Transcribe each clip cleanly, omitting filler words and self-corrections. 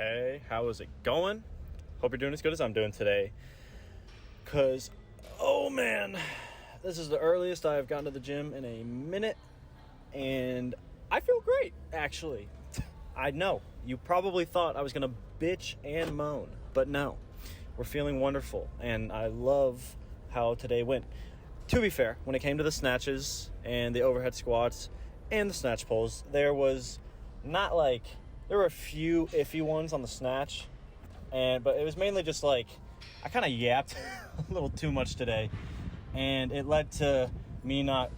Hey, how is it going? Hope you're doing as good as I'm doing today. Because, oh man, this is the earliest I've gotten to the gym in a minute. And I feel great, actually. I know, you probably thought I was going to bitch and moan. But no, we're feeling wonderful. And I love how today went. To be fair, when it came to the snatches and the overhead squats and the snatch pulls, there were a few iffy ones on the snatch, but it was mainly just like I kind of yapped a little too much today, and it led to me not,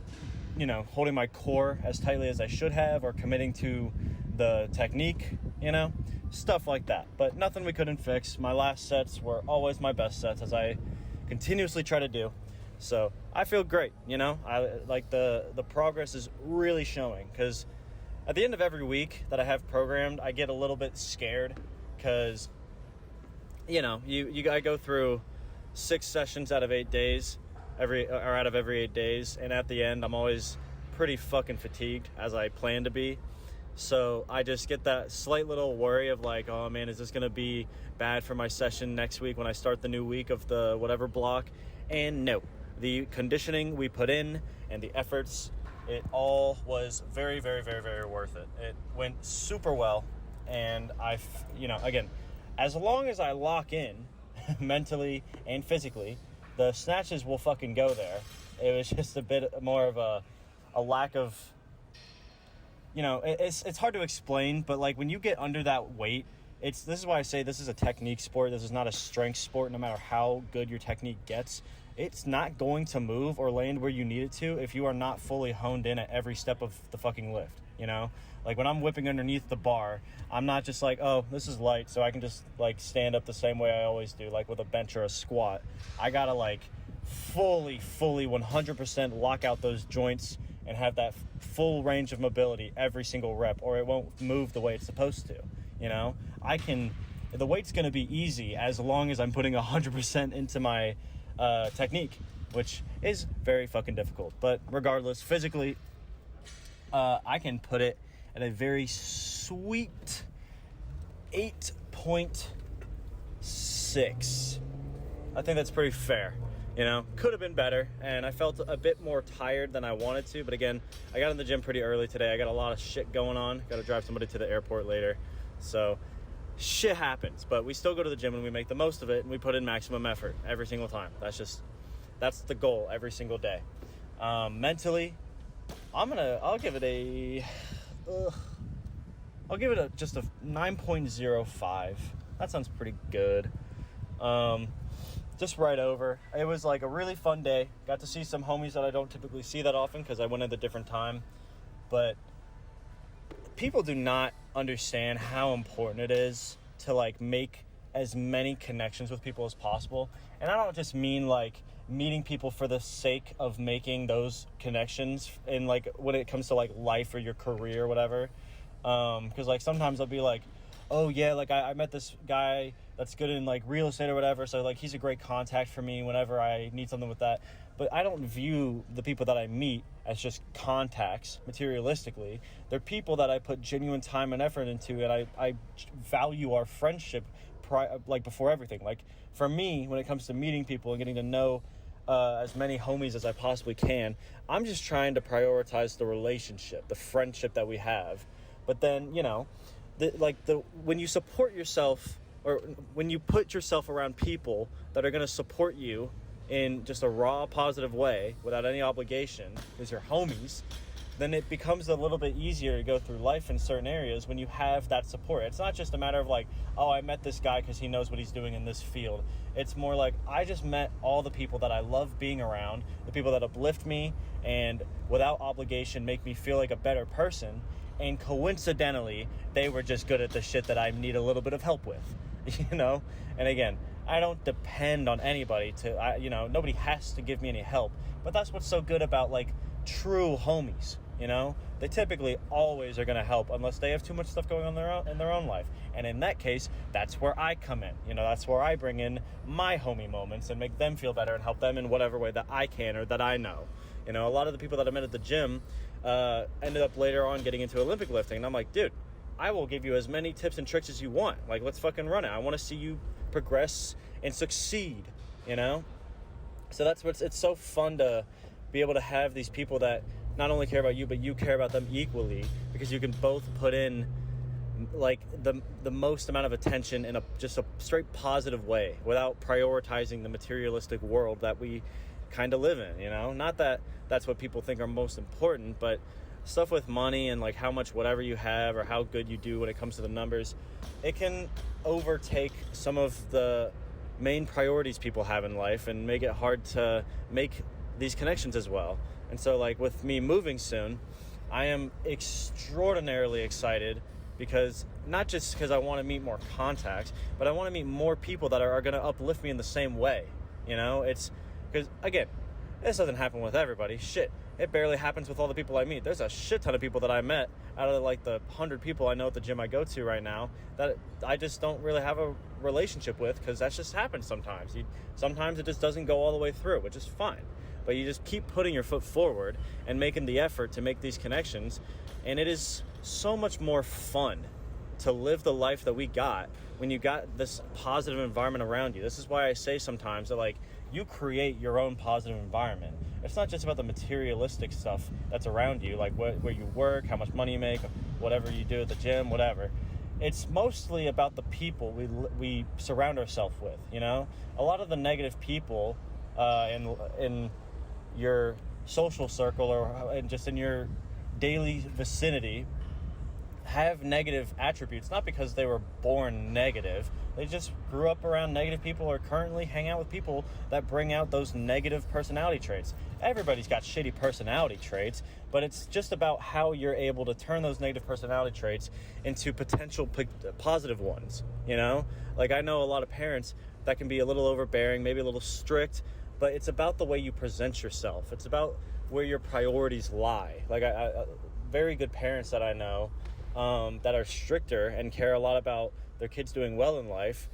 holding my core as tightly as I should have, or committing to the technique, stuff like that. But nothing we couldn't fix. My last sets were always my best sets, as I continuously try to do. So I feel great, I like the progress is really showing, because at the end of every week that I have programmed, I get a little bit scared because, you gotta go through 6 sessions out of 8 days, out of every 8 days, and at the end, I'm always pretty fucking fatigued, as I plan to be. So I just get that slight little worry of like, oh man, is this gonna be bad for my session next week when I start the new week of the whatever block? And no, the conditioning we put in and the efforts, it all was very, very, very, very worth it. It went super well. And again, as long as I lock in mentally and physically, the snatches will fucking go there. It was just a bit more of a lack of, it's hard to explain, but like when you get under that weight, this is why I say this is a technique sport. This is not a strength sport. No matter how good your technique gets, it's not going to move or land where you need it to if you are not fully honed in at every step of the fucking lift, Like when I'm whipping underneath the bar, I'm not just like, oh, this is light, so I can just like stand up the same way I always do, like with a bench or a squat. I gotta like fully 100% lock out those joints and have that full range of mobility every single rep, or it won't move the way it's supposed to. The weight's going to be easy as long as I'm putting 100% into my technique, which is very fucking difficult. But regardless, physically, I can put it at a very sweet 8.6. I think that's pretty fair. Could have been better, and I felt a bit more tired than I wanted to. But again, I got in the gym pretty early today. I got a lot of shit going on. Got to drive somebody to the airport later. So shit happens, but we still go to the gym and we make the most of it, and we put in maximum effort every single time. That's the goal every single day. Mentally, I'll give it just a 9.05. That sounds pretty good. Just right over. It was like a really fun day. Got to see some homies that I don't typically see that often because I went at a different time. But people do not understand how important it is to like make as many connections with people as possible. And I don't just mean like meeting people for the sake of making those connections in like when it comes to like life or your career or whatever. Because like sometimes I'll be like, oh yeah, like I met this guy that's good in like real estate or whatever, so like he's a great contact for me whenever I need something with that. But I don't view the people that I meet as just contacts materialistically. They're people that I put genuine time and effort into, and I value our friendship before everything. Like for me, when it comes to meeting people and getting to know as many homies as I possibly can, I'm just trying to prioritize the relationship, the friendship that we have. But then, when you support yourself, or when you put yourself around people that are going to support you in just a raw, positive way without any obligation, because you're homies, then it becomes a little bit easier to go through life in certain areas when you have that support. It's not just a matter of like, oh, I met this guy because he knows what he's doing in this field. It's more like, I just met all the people that I love being around, the people that uplift me and without obligation make me feel like a better person. And coincidentally, they were just good at the shit that I need a little bit of help with, And again, I don't depend on anybody nobody has to give me any help. But that's what's so good about like true homies, They typically always are going to help unless they have too much stuff going on in their own life. And in that case, that's where I come in. That's where I bring in my homie moments and make them feel better and help them in whatever way that I can or that I know. A lot of the people that I met at the gym ended up later on getting into Olympic lifting. And I'm like, dude, I will give you as many tips and tricks as you want. Like, let's fucking run it. I want to see you progress and succeed, you know? So that's it's so fun to be able to have these people that not only care about you, but you care about them equally, because you can both put in like the most amount of attention in just a straight positive way without prioritizing the materialistic world that we kind of live in, you know? Not that that's what people think are most important, but stuff with money and like how much whatever you have or how good you do when it comes to the numbers, it can overtake some of the main priorities people have in life and make it hard to make these connections as well. And so like with me moving soon, I am extraordinarily excited, because not just because I want to meet more contacts, but I want to meet more people that are going to uplift me in the same way. You know, it's because, again, this doesn't happen with everybody. Shit, it barely happens with all the people I meet. There's a shit ton of people that I met out of like the 100 people I know at the gym I go to right now that I just don't really have a relationship with, because that just happens sometimes. Sometimes it just doesn't go all the way through, which is fine. But you just keep putting your foot forward and making the effort to make these connections. And it is so much more fun to live the life that we got when you got this positive environment around you. This is why I say sometimes that like you create your own positive environment. It's not just about the materialistic stuff that's around you, like where you work, how much money you make, whatever you do at the gym, whatever. It's mostly about the people we surround ourselves with, you know? A lot of the negative people in your social circle or just in your daily vicinity have negative attributes, not because they were born negative. They just grew up around negative people or currently hang out with people that bring out those negative personality traits. Everybody's got shitty personality traits, but it's just about how you're able to turn those negative personality traits into potential positive ones, you know? Like, I know a lot of parents that can be a little overbearing, maybe a little strict, but it's about the way you present yourself. It's about where your priorities lie. Like, I very good parents that I know that are stricter and care a lot about their kids doing well in life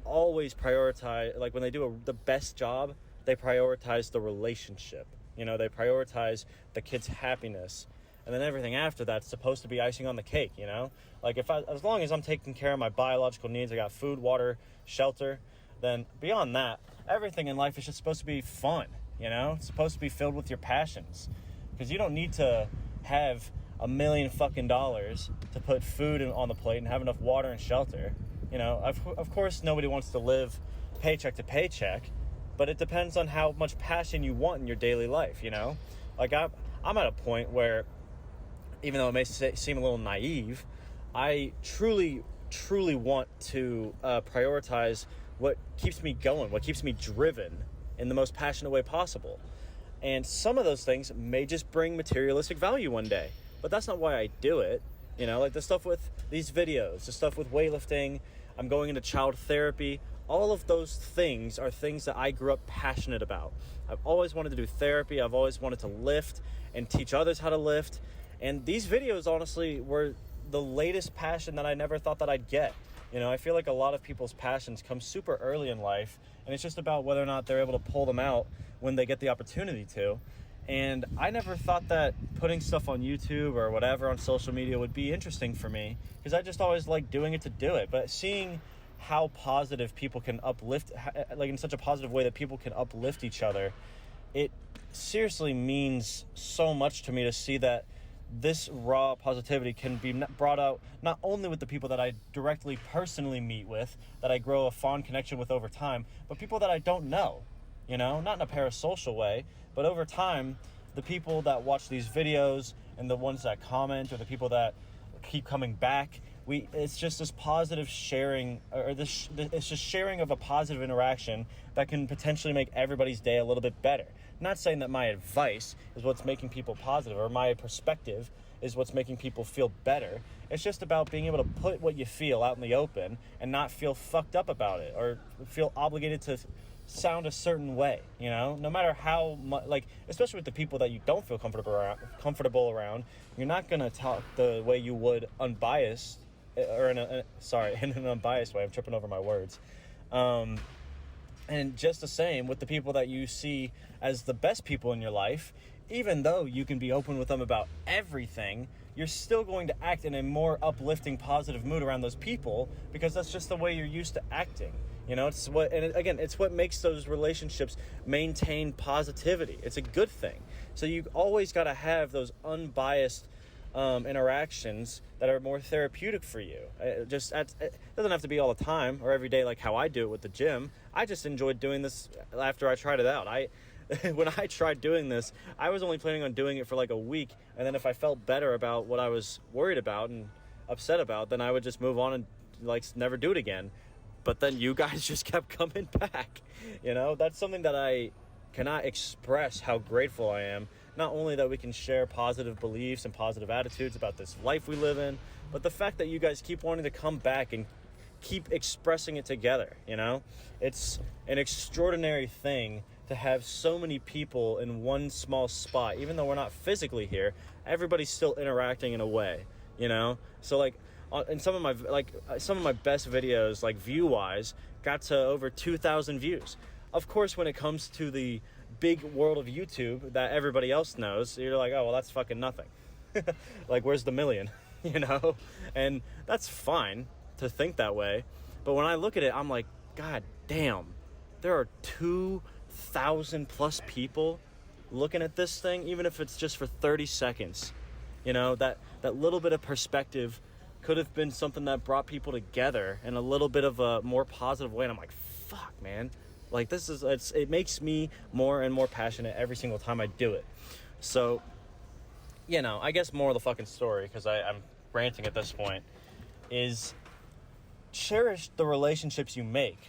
always prioritize, like when they do the best job, they prioritize the relationship. You know, they prioritize the kid's happiness. And then everything after that's supposed to be icing on the cake, you know? Like, as long as I'm taking care of my biological needs, I got food, water, shelter, then beyond that, everything in life is just supposed to be fun, you know? It's supposed to be filled with your passions. Because you don't need to have $1 million fucking dollars to put food on the plate and have enough water and shelter. You know, of course nobody wants to live paycheck to paycheck, but it depends on how much passion you want in your daily life, you know? Like, I'm at a point where, even though it may seem a little naive, I truly want to prioritize what keeps me going, what keeps me driven in the most passionate way possible. And some of those things may just bring materialistic value one day, but that's not why I do it. You know, like the stuff with these videos, the stuff with weightlifting, I'm going into child therapy. All of those things are things that I grew up passionate about. I've always wanted to do therapy. I've always wanted to lift and teach others how to lift. And these videos, honestly, were the latest passion that I never thought that I'd get. You know, I feel like a lot of people's passions come super early in life, and it's just about whether or not they're able to pull them out when they get the opportunity to. And I never thought that putting stuff on YouTube or whatever on social media would be interesting for me, because I just always liked doing it to do it. But seeing how positive people can uplift, like in such a positive way that people can uplift each other, it seriously means so much to me to see that this raw positivity can be brought out not only with the people that I directly personally meet with, that I grow a fond connection with over time, but people that I don't know, you know, not in a parasocial way, but over time, the people that watch these videos and the ones that comment or the people that keep coming back, it's just this positive sharing, or it's just sharing of a positive interaction that can potentially make everybody's day a little bit better. I'm not saying that my advice is what's making people positive, or my perspective is what's making people feel better. It's just about being able to put what you feel out in the open and not feel fucked up about it or feel obligated to sound a certain way, you know? No matter how much, like, especially with the people that you don't feel comfortable around, you're not gonna talk the way you would unbiased, or in an unbiased way. I'm tripping over my words. And just the same with the people that you see as the best people in your life, even though you can be open with them about everything, you're still going to act in a more uplifting, positive mood around those people because that's just the way you're used to acting. It's what makes those relationships maintain positivity. It's a good thing. So you always got to have those unbiased interactions that are more therapeutic for you. It doesn't have to be all the time or every day like how I do it with the gym. I just enjoyed doing this after I tried it out. When I tried doing this, I was only planning on doing it for like a week, and then if I felt better about what I was worried about and upset about, then I would just move on and like never do it again. But then you guys just kept coming back. That's something that I cannot express how grateful I am. Not only that we can share positive beliefs and positive attitudes about this life we live in, but the fact that you guys keep wanting to come back and keep expressing it together. It's an extraordinary thing to have so many people in one small spot. Even though we're not physically here, everybody's still interacting in a way, So like, in some of my best videos, like view-wise, got to over 2,000 views. Of course, when it comes to the big world of YouTube that everybody else knows, you're like, oh, well, that's fucking nothing. Like, where's the million? And that's fine to think that way. But when I look at it, I'm like, God damn, there are 2,000 plus people looking at this thing, even if it's just for 30 seconds. That little bit of perspective could have been something that brought people together in a little bit of a more positive way. And I'm like, fuck, man. Like, it makes me more and more passionate every single time I do it. So, I guess more of the fucking story, because I'm ranting at this point, is cherish the relationships you make.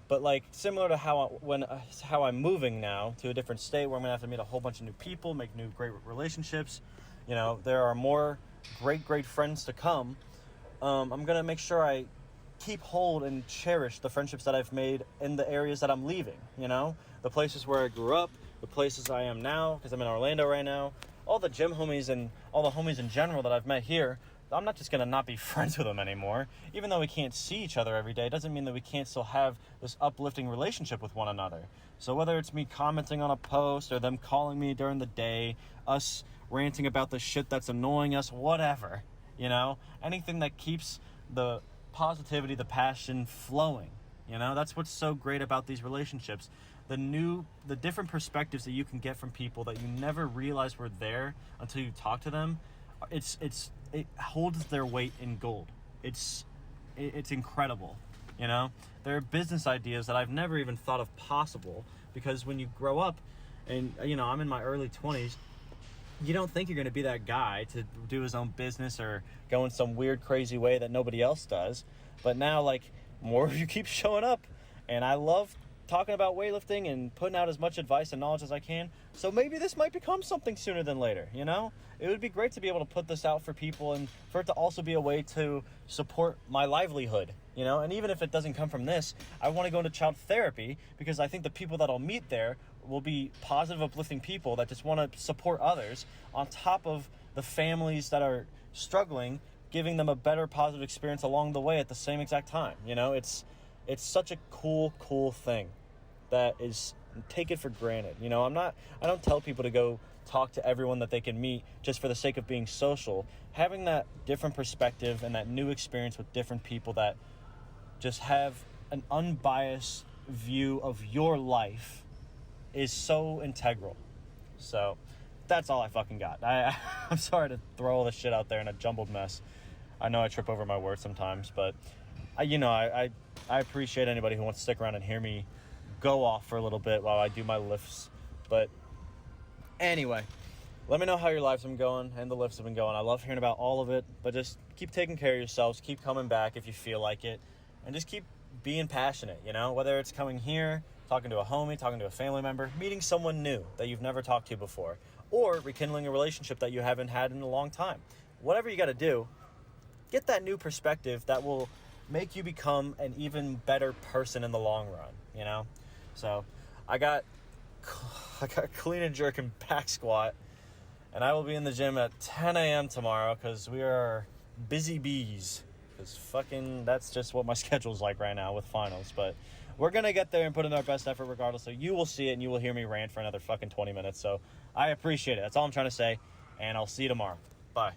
But like, similar to how I'm moving now to a different state where I'm gonna have to meet a whole bunch of new people, make new great relationships. There are more great friends to come. I'm gonna make sure I keep hold and cherish the friendships that I've made in the areas that I'm leaving. The places where I grew up, the places I am now, because I'm in Orlando right now. All the gym homies and all the homies in general that I've met here, I'm not just going to not be friends with them anymore. Even though we can't see each other every day, it doesn't mean that we can't still have this uplifting relationship with one another. So whether it's me commenting on a post or them calling me during the day, us ranting about the shit that's annoying us, whatever, anything that keeps the positivity, the passion flowing, that's what's so great about these relationships. The different perspectives that you can get from people that you never realized were there until you talk to them, it holds their weight in gold. It's incredible. There are business ideas that I've never even thought of possible, because when you grow up and I'm in my early 20s, you don't think you're going to be that guy to do his own business or go in some weird crazy way that nobody else does. But now, like, more of you keep showing up, and I love talking about weightlifting and putting out as much advice and knowledge as I can. So maybe this might become something sooner than later. It would be great to be able to put this out for people and for it to also be a way to support my livelihood, and even if it doesn't come from this, I want to go into child therapy, because I think the people that I'll meet there will be positive, uplifting people that just want to support others, on top of the families that are struggling, giving them a better positive experience along the way at the same exact time. It's such a cool thing that is, take it for granted. I don't tell people to go talk to everyone that they can meet just for the sake of being social. Having that different perspective and that new experience with different people that just have an unbiased view of your life is so integral. So that's all I fucking got. I'm sorry to throw all this shit out there in a jumbled mess. I know I trip over my words sometimes, but I appreciate anybody who wants to stick around and hear me go off for a little bit while I do my lifts. But anyway, let me know how your lives have been going and the lifts have been going. I love hearing about all of it, but just keep taking care of yourselves. Keep coming back if you feel like it, and just keep being passionate, whether it's coming here, talking to a homie, talking to a family member, meeting someone new that you've never talked to before, or rekindling a relationship that you haven't had in a long time. Whatever you got to do, get that new perspective that will make you become an even better person in the long run, So I got clean and jerk and back squat, and I will be in the gym at 10 a.m. tomorrow, because we are busy bees, because fucking that's just what my schedule's like right now with finals. But we're going to get there and put in our best effort regardless, so you will see it and you will hear me rant for another fucking 20 minutes. So I appreciate it. That's all I'm trying to say, and I'll see you tomorrow. Bye.